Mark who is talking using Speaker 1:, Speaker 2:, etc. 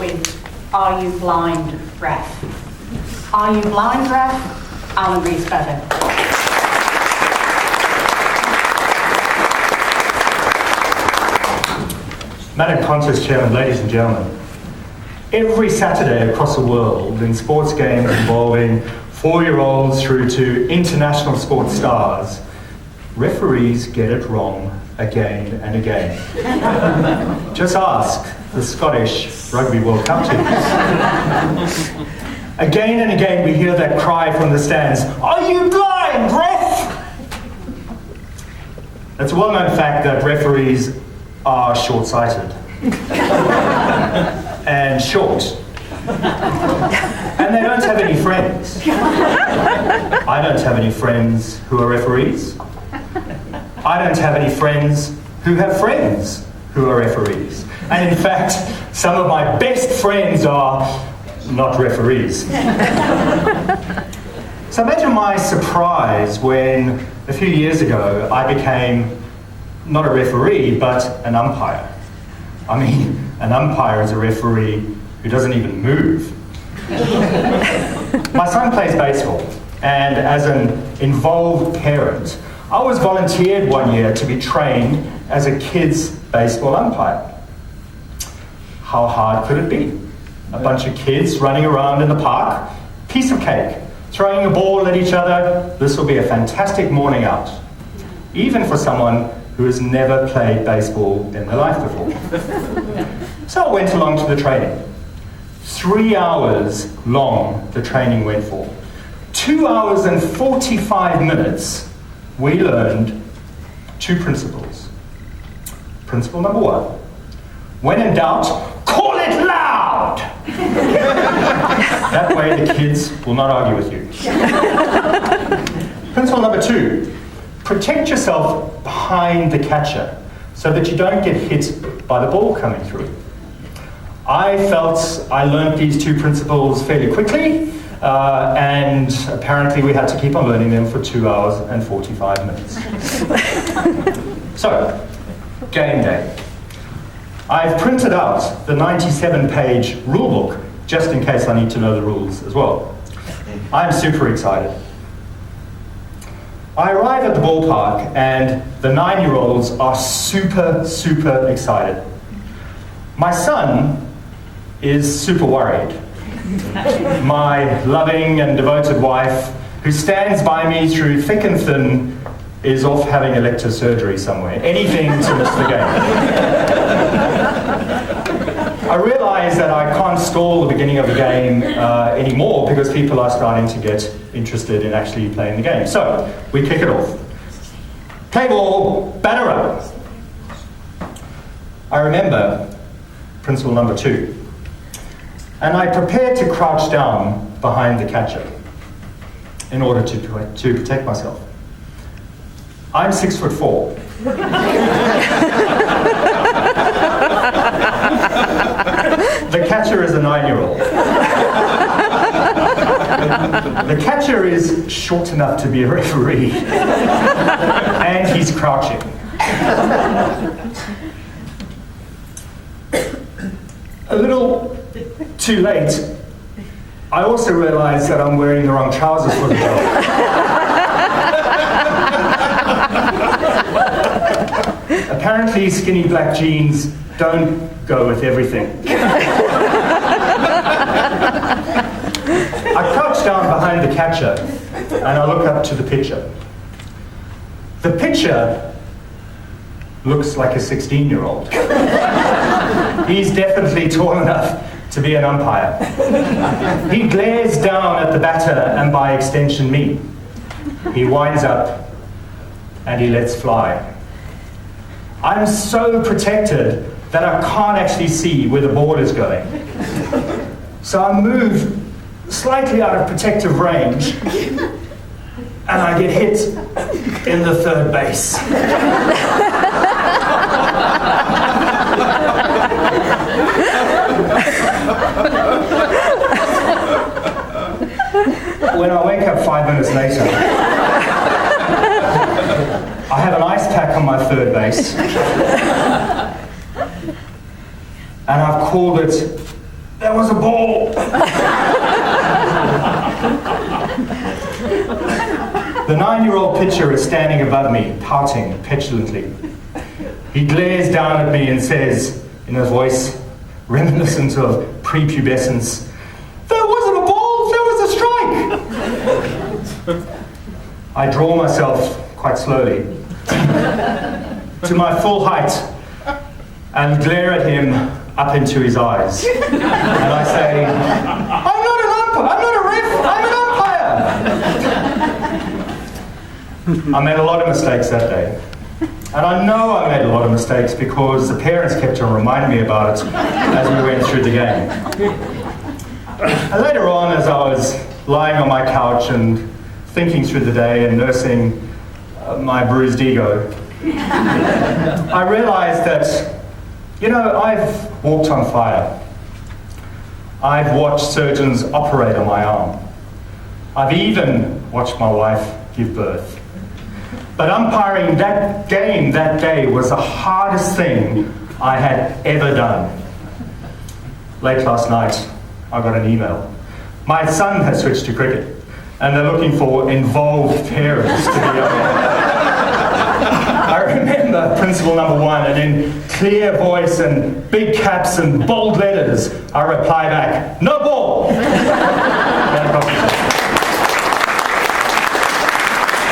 Speaker 1: with Are You Blind, Ref? Are You Blind, Ref? Alan Rees-Bevan.
Speaker 2: Madam Contest Chairman, ladies and gentlemen, every Saturday across the world in sports games involving 4-year-olds through to international sports stars, referees get it wrong again and again. Just ask the Scottish Rugby World Cup team. Again and again we hear that cry from the stands, "Are you blind, ref?" It's a well-known fact that referees are short-sighted and short, and they don't have any friends. I don't have any friends who are referees. I don't have any friends who have friends who are referees. And in fact, some of my best friends are not referees. So imagine my surprise when a few years ago I became not a referee, but an umpire. I mean, an umpire is a referee who doesn't even move. My son plays baseball, and as an involved parent, I was volunteered one year to be trained as a kid's baseball umpire. How hard could it be? A bunch of kids running around in the park, piece of cake, throwing a ball at each other. This will be a fantastic morning out, even for someone who has never played baseball in their life before. So I went along to the training. 3 hours long the training went for. 2 hours and 45 minutes we learned 2 principles. Principle number 1, when in doubt, call it loud! That way the kids will not argue with you. Principle number 2, protect yourself behind the catcher so that you don't get hit by the ball coming through. I felt I learned these 2 principles fairly quickly, and apparently we had to keep on learning them for 2 hours and 45 minutes. So, game day. I've printed out the 97-page rule book just in case I need to know the rules as well. I'm super excited. I arrive at the ballpark and the 9-year-olds are super excited. My son is super worried. My loving and devoted wife, who stands by me through thick and thin, is off having elective surgery somewhere. Anything to miss the game. I realise that I can't stall the beginning of the game anymore because people are starting to get interested in actually playing the game. So, we kick it off. Play ball, batter up. I remember principle number 2. And I prepared to crouch down behind the catcher in order to protect myself. I'm 6'4". The catcher is a 9-year-old. The catcher is short enough to be a referee, and he's crouching. A little too late, I also realised that I'm wearing the wrong trousers for the job. Apparently skinny black jeans don't go with everything. I crouch down behind the catcher and I look up to the pitcher. The pitcher looks like a 16-year-old. He's definitely tall enough to be an umpire. He glares down at the batter and by extension me. He winds up and he lets fly. I'm so protected that I can't actually see where the ball is going. So I move slightly out of protective range and I get hit in the third base. When I wake up 5 minutes later, I have an ice pack on my third base, and I've called it There was a ball. The 9-year-old pitcher is standing above me, pouting petulantly. He glares down at me and says, in a voice reminiscent of prepubescence, "There wasn't a ball, there was a strike." I draw myself quite slowly to my full height and glare at him up into his eyes. And I say, I'm not an umpire, I'm not a ref, I'm an umpire. I made a lot of mistakes that day. And I know I made a lot of mistakes because the parents kept on reminding me about it as we went through the game. And later on, as I was lying on my couch and thinking through the day and nursing my bruised ego, I realized that, I've walked on fire. I've watched surgeons operate on my arm. I've even watched my wife give birth. But umpiring that game that day was the hardest thing I had ever done. Late last night, I got an email. My son has switched to cricket, and they're looking for involved parents to be on. I remember principle number 1, and in clear voice and big caps and bold letters, I reply back, "No ball!"